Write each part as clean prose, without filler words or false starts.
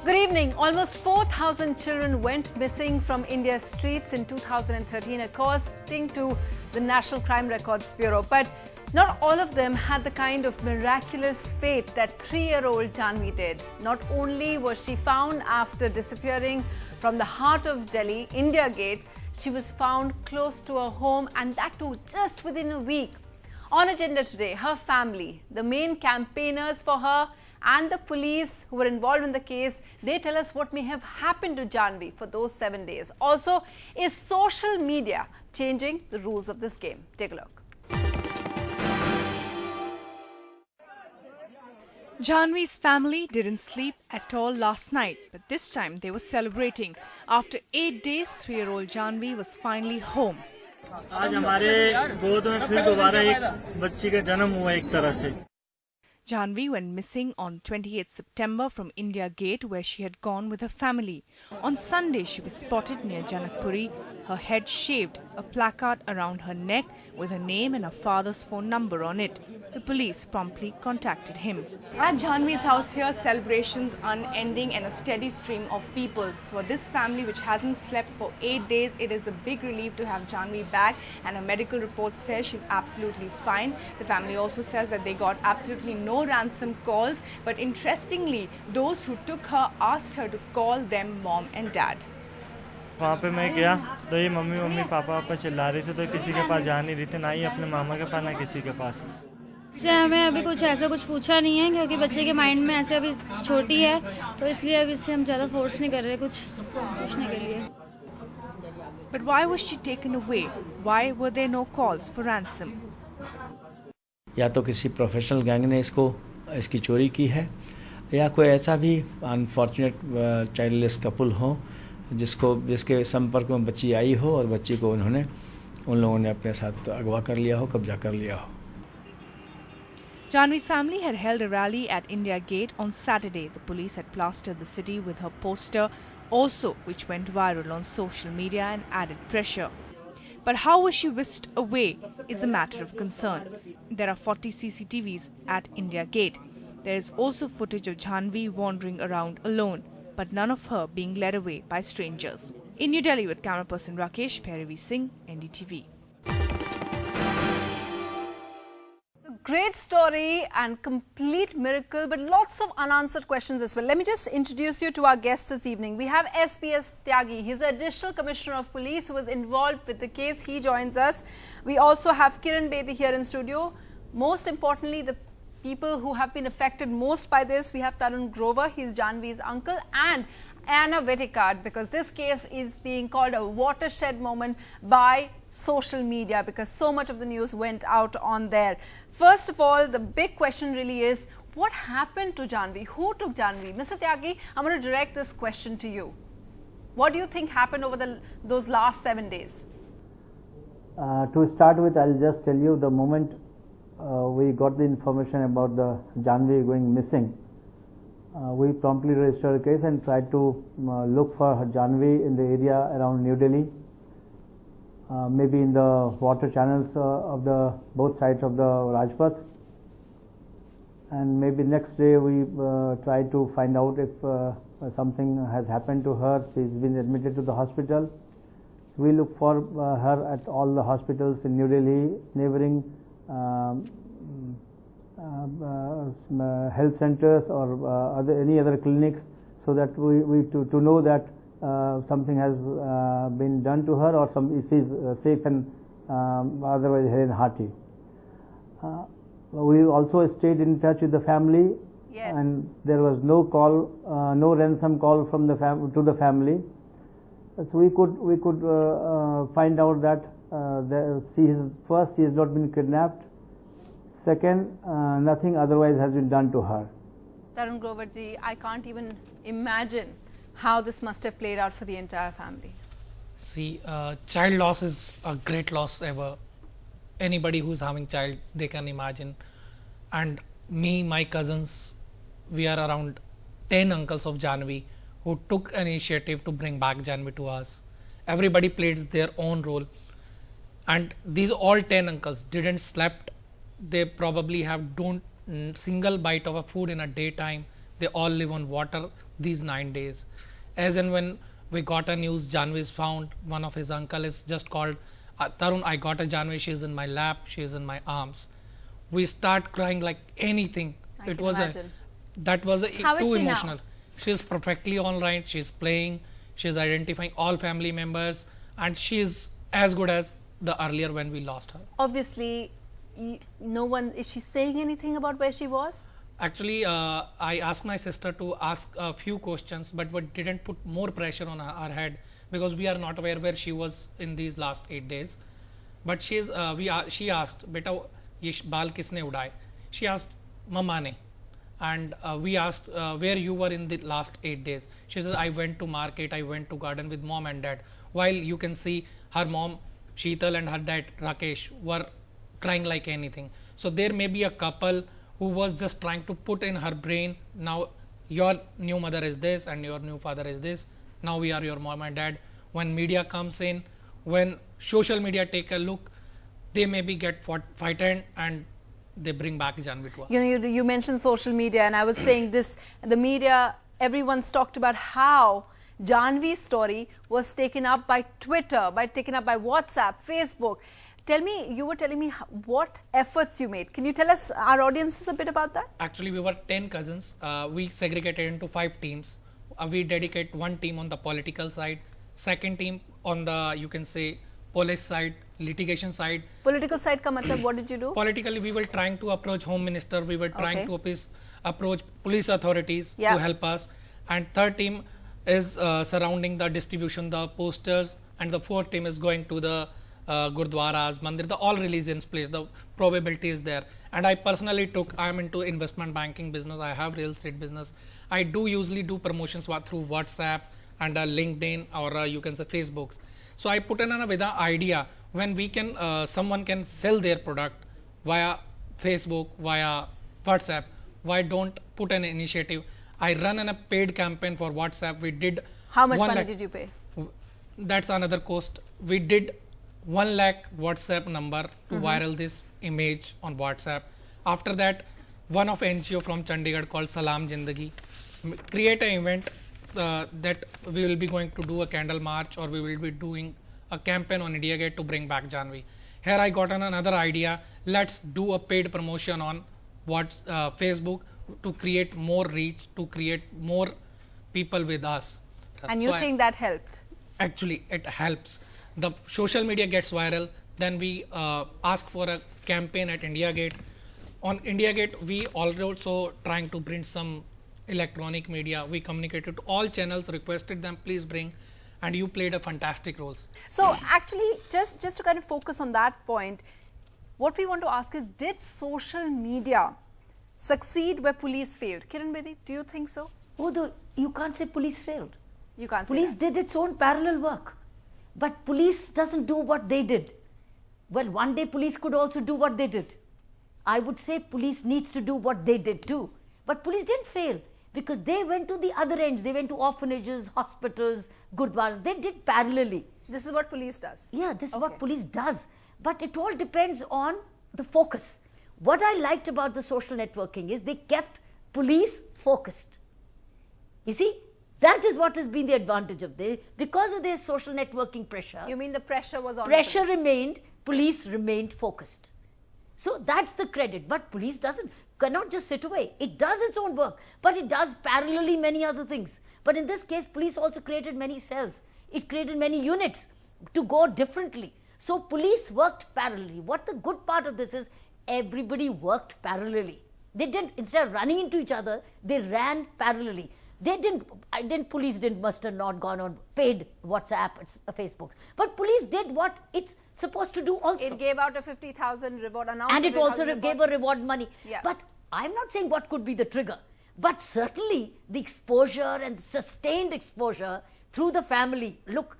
Good evening. Almost 4,000 children went missing from India's streets in 2013, according to the National Crime Records Bureau. But not all of them had the kind of miraculous fate that 3-year-old Janvi did. Not only was she found after disappearing from the heart of Delhi, India Gate, she was found close to her home, and that too just within a week. On agenda today, her family, the main campaigners for her, and the police who were involved in the case. They tell us what may have happened to Janvi for those 7 days. Also, is social media changing the rules of this game? Take a look. Janvi's family didn't sleep at all last night, but this time they were celebrating. After 8 days, 3-year-old Janvi was finally home. आज हमारे गोद में फिर दोबारा एक बच्ची का जन्म हुआ एक तरह से. Janvi went missing on 28th September from India Gate, where she had gone with her family. On Sunday, she was spotted near Janakpuri, her head shaved, a placard around her neck with her name and her father's phone number on it. The police promptly contacted him. At Janvi's house here, celebrations unending and a steady stream of people. For this family, which hasn't slept for 8 days, it is a big relief to have Janvi back, and a medical report says she's absolutely fine. The family also says that they got absolutely no ransom calls, but interestingly, those who took her asked her to call them mom and dad. वहाँ पे मैं गया तो ये mummy papa चिल्ला रहे थे, तो किसी के पास जा नहीं रही थी, ना ही अपने मामा के पास ना किसी के पास. से हमें अभी कुछ ऐसा कुछ पूछा नहीं है, क्योंकि बच्चे के माइंड में ऐसे अभी छोटी है, तो इसलिए अभी इससे हम ज़्यादा फोर्स नहीं कर रहे कुछ पूछने के लिए. But why was she taken away? Why were there no calls for ransom? या तो किसी प्रोफेशनल गैंग ने इसकी चोरी की है, या कोई ऐसा भी अनफॉर्चुनेट चाइल्डलेस कपल हो जिसके संपर्क में बच्ची आई हो और बच्ची को उन लोगों ने अपने साथ अगवा कर लिया हो, कब्जा कर लिया हो. Janvi's family had held a rally at India Gate on Saturday. The police had plastered the city with her poster also, which went viral on social media and added pressure. But how was she whisked away is a matter of concern. There are 40 CCTVs at India Gate. There is also footage of Janvi wandering around alone, but none of her being led away by strangers. In New Delhi with camera person Rakesh, Pairavi Singh, NDTV. Great story and complete miracle, but lots of unanswered questions as well. Let me just introduce you to our guests this evening. We have SPS Tyagi. He's the Additional Commissioner of Police who was involved with the case. He joins us. We also have Kiran Bedi here in studio. Most importantly, the people who have been affected most by this, we have Tarun Grover. He's Janvi's uncle, and Anna Vettikad, because this case is being called a watershed moment by social media because so much of the news went out on there. First of all, the big question really is, what happened to Janvi? Who took Janvi? Mr. Tyagi, I'm going to direct this question to you. What do you think happened over those last 7 days? To start with, I'll just tell you the moment we got the information about the Janvi going missing, we promptly registered a case and tried to look for Janvi in the area around New Delhi. Maybe in the water channels of both sides of the Rajpath, and maybe next day we try to find out if something has happened to her. She's been admitted to the hospital. We look for her at all the hospitals in New Delhi, neighboring health centers or any other clinics, so that we to know that something has been done to her, or she is safe and otherwise hale and hearty. We also stayed in touch with the family, yes, and there was no call, no ransom call from the to the family. So we could find out that she has not been kidnapped. Second, nothing otherwise has been done to her. Tarun Grover ji, I can't even imagine how this must have played out for the entire family. See, child loss is a great loss ever. Anybody who's having child, they can imagine. And me, my cousins, we are around 10 uncles of Janvi who took initiative to bring back Janvi to us. Everybody plays their own role. And these all 10 uncles didn't slept. They probably have don't single bite of a food in a daytime. They all live on water these 9 days. As and when we got a news, Janvi is found. One of his uncle is just called, Tarun, I got a Janvi. She is in my lap. She is in my arms. We start crying like anything. I can imagine. That was How is too she now? emotional. She is perfectly all right. She is playing. She is identifying all family members, and she is as good as the earlier when we lost her. Obviously, no one, is she saying anything about where she was? Actually, I asked my sister to ask a few questions, but we didn't put more pressure on her head because we are not aware where she was in these last 8 days. But she asked, "Beta, ye baal kisne udaye?" She asked, "Mama ne." And we asked where you were in the last 8 days. She said, "I went to market, I went to garden with mom and dad." While you can see her mom Sheetal and her dad Rakesh were crying like anything. So there may be a couple who was just trying to put in her brain, now your new mother is this and your new father is this, now we are your mom and dad. When media comes in, when social media take a look, they maybe get frightened and they bring back Janvi to us. You mentioned social media, and I was saying this, the media, everyone's talked about how Janvi's story was taken up by Twitter, taken up by WhatsApp, Facebook. Tell me, you were telling me what efforts you made. Can you tell us, our audiences, a bit about that? Actually, we were 10 cousins. We segregated into 5 teams. We dedicate one team on the political side, second team on the, you can say, police side, litigation side. Political side ka matlab, what did you do? Politically, we were trying to approach Home Minister. We were trying to approach police authorities to help us. And third team is surrounding the distribution, the posters. And the fourth team is going to the Gurdwaras, Mandir, the all religions place. The probability is there. And I personally I'm into investment banking business. I have real estate business. I do usually do promotions through WhatsApp and LinkedIn or you can say Facebook. So I put in with an idea when we can, someone can sell their product via Facebook, via WhatsApp. Why don't put an initiative? I run a paid campaign for WhatsApp. We did. How much money did you pay? That's another cost. We did 1 lakh WhatsApp number to viral this image on WhatsApp. After that, one of NGO from Chandigarh called Salam Jindagi create an event that we will be going to do a candle march, or we will be doing a campaign on India Gate to bring back Janvi. Here I got another idea. Let's do a paid promotion on Facebook to create more reach, to create more people with us. And you think that helped? Actually, it helps. The social media gets viral. Then we ask for a campaign at India Gate. On India Gate, we also trying to bring some electronic media. We communicated to all channels, requested them, please bring, and you played a fantastic role. So actually, just to kind of focus on that point, what we want to ask is, did social media succeed where police failed? Kiran Bedi, do you think so? You can't say police failed. You can't say Police that. did its own parallel work. But police doesn't do what they did. Well, one day police could also do what they did. I would say police needs to do what they did too. But police didn't fail because they went to the other ends. They went to orphanages, hospitals, gurdwaras. They did parallelly. This is what police does? Yeah, this is what police does. But it all depends on the focus. What I liked about the social networking is they kept police focused. You see, that is what has been the advantage of this. Because of their social networking pressure. You mean the pressure was on Pressure police? remained, police remained focused. So that's the credit. But police cannot just sit away. It does its own work, but it does parallelly many other things. But in this case, police also created many cells. It created many units to go differently. So police worked parallelly. What the good part of this is, everybody worked parallelly. They didn't, instead of running into each other, they ran parallelly. Police must have not gone on paid WhatsApp, Facebook. But police did what it's supposed to do also. It gave out a 50,000 reward announcement. And it also gave a reward money. Yeah. But I'm not saying what could be the trigger. But certainly the exposure and sustained exposure through the family. Look,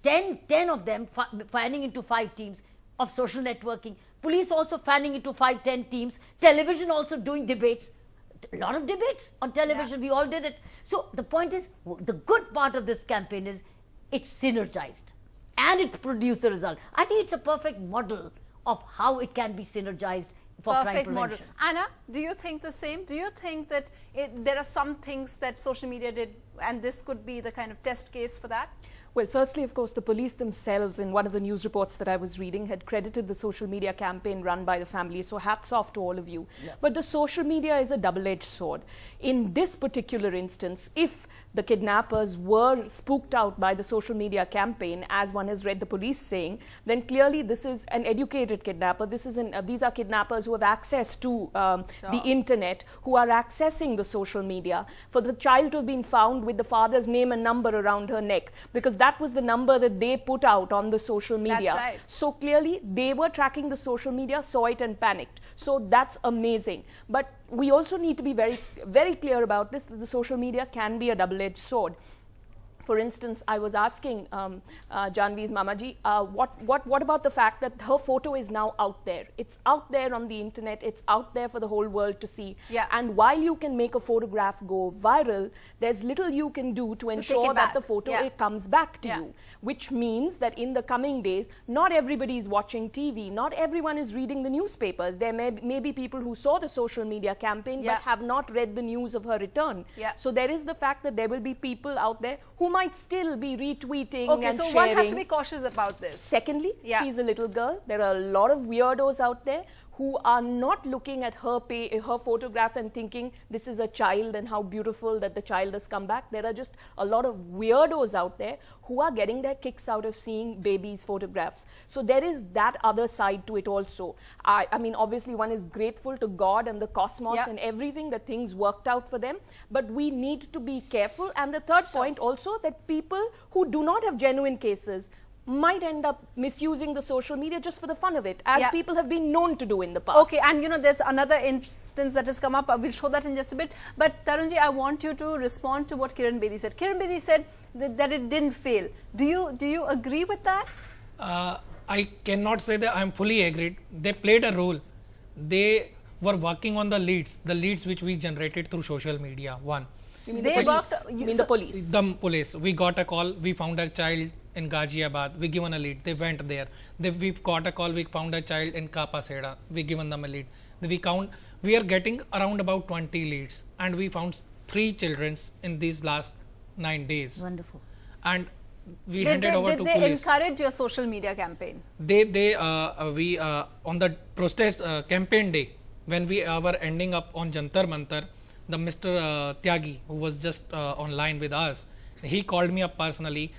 10 of them fanning into 5 teams of social networking. Police also fanning into 5-10 teams. Television also doing debates. A lot of debates on television. We all did it. So the point is, the good part of this campaign is it's synergized and it produced the result. I think it's a perfect model of how it can be synergized for crime Perfect model. prevention. Anna, do you think the same? Do you think that there are some things that social media did and this could be the kind of test case for that? Well, firstly, of course, the police themselves, in one of the news reports that I was reading, had credited the social media campaign run by the family. So hats off to all of you. Yeah. But the social media is a double-edged sword. In this particular instance, if the kidnappers were spooked out by the social media campaign, as one has read the police saying, then clearly this is an educated kidnapper. These are kidnappers who have access to the internet, who are accessing the social media. For the child to have been found with the father's name and number around her neck, because that was the number that they put out on the social media. That's right. So clearly they were tracking the social media, saw it and panicked. So that's amazing. But we also need to be very, very clear about this, that the social media can be a double-edged sword. For instance, I was asking Janvi's Mamaji, what about the fact that her photo is now out there? It's out there on the internet. It's out there for the whole world to see. Yeah. And while you can make a photograph go viral, there's little you can do to ensure that the photo it comes back to you. Which means that in the coming days, not everybody is watching TV. Not everyone is reading the newspapers. There may be people who saw the social media campaign but have not read the news of her return. So there is the fact that there will be people out there who might still be retweeting and so sharing. one has to be cautious about this. Secondly, she's a little girl. There are a lot of weirdos out there who are not looking at her photograph and thinking this is a child and how beautiful that the child has come back. There are just a lot of weirdos out there who are getting their kicks out of seeing babies' photographs. So there is that other side to it also. I mean, obviously one is grateful to God and the cosmos and everything that things worked out for them, but we need to be careful. And the third point also, that people who do not have genuine cases might end up misusing the social media just for the fun of it, as people have been known to do in the past. Okay, and you know, there's another instance that has come up. We'll show that in just a bit. But Tarunji, I want you to respond to what Kiran Bedi said. Kiran Bedi said that it didn't fail. Do you agree with that? I cannot say that I'm fully agreed. They played a role. They were working on the leads which we generated through social media. One. You mean the police? The police. We got a call. We found a child in Ghaziabad. We given a lead. They went there. We got a call. We found a child in Kapaseda. We given them a lead. We are getting around about 20 leads, and we found 3 children in these last 9 days. Wonderful. And we handed over to police. Did they encourage your social media campaign? We on the protest campaign day, when we were ending up on Jantar Mantar, the Mr. Tyagi, who was just online with us, he called me up personally.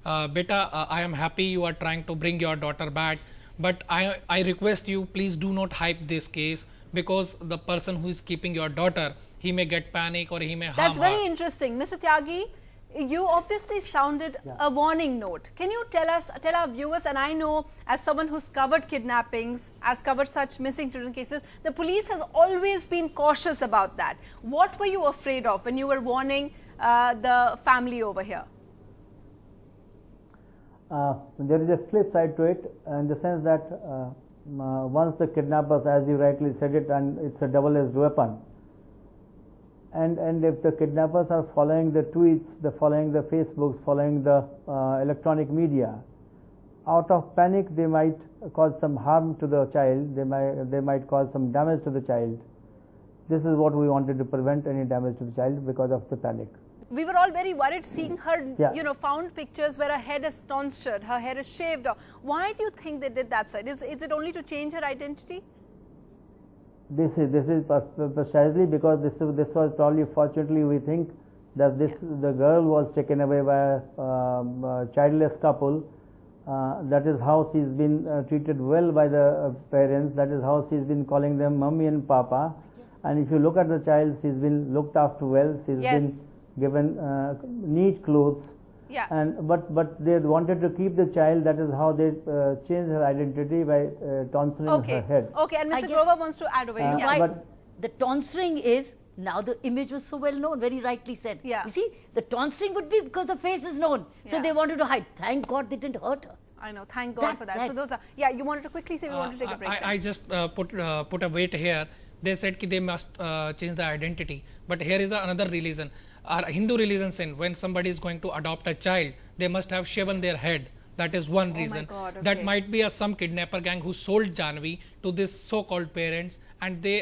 Beta, I am happy you are trying to bring your daughter back, but I request you, please do not hype this case, because the person who is keeping your daughter, he may get panic or he may harm her. That's very interesting. Mr. Tyagi, you obviously sounded a warning note. Can you tell our viewers, and I know as someone who's covered kidnappings, has covered such missing children cases, the police has always been cautious about that. What were you afraid of when you were warning the family over here? There is a flip side to it, in the sense that once the kidnappers, as you rightly said it, and it's a double-edged weapon, and if the kidnappers are following the tweets, following the Facebooks, following the electronic media, out of panic they might cause some harm to the child, they might cause some damage to the child. This is what we wanted to prevent, any damage to the child because of the panic. We were all very worried seeing her, found pictures where her head is tonsured, her hair is shaved off. Why do you think they did that side? Is it only to change her identity? This is precisely because this was probably, fortunately, we think that the girl was taken away by a childless couple. That is how she's been treated well by the parents. That is how she's been calling them Mummy and Papa. And if you look at the child, she's been looked after well. She's been given neat clothes. But they wanted to keep the child. That is how they changed her identity by tonsuring her head. Okay, and Mr. Grover wants to add over here. But the tonsuring is, now the image was so well known, very rightly said. Yeah. You see, the tonsuring would be because the face is known. So they wanted to hide. Thank God they didn't hurt her. I know, thank God for that. So those are, you wanted to quickly say we want to take a break. I just put a weight here. They said that they must change the identity. But here is another religion. Our Hindu religion says when somebody is going to adopt a child, they must have shaven their head. That is one my reason. God, okay. That might be some kidnapper gang who sold Janvi to this so-called parents, and they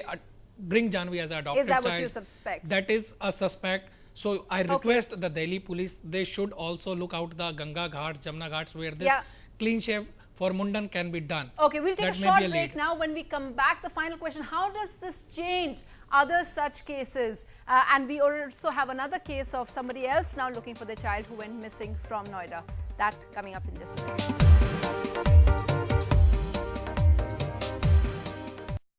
bring Janvi as an adopted Is that child. what you suspect? That is a suspect. So I request the Delhi police, they should also look out the Ganga Ghats, Jamna Ghats, where this clean shave for Mundan can be done. Okay, we'll take That a may short be a break lead. now. When we come back, the final question, how does this change other such cases? And we also have another case of somebody else now looking for their child who went missing from Noida. That coming up in just a minute.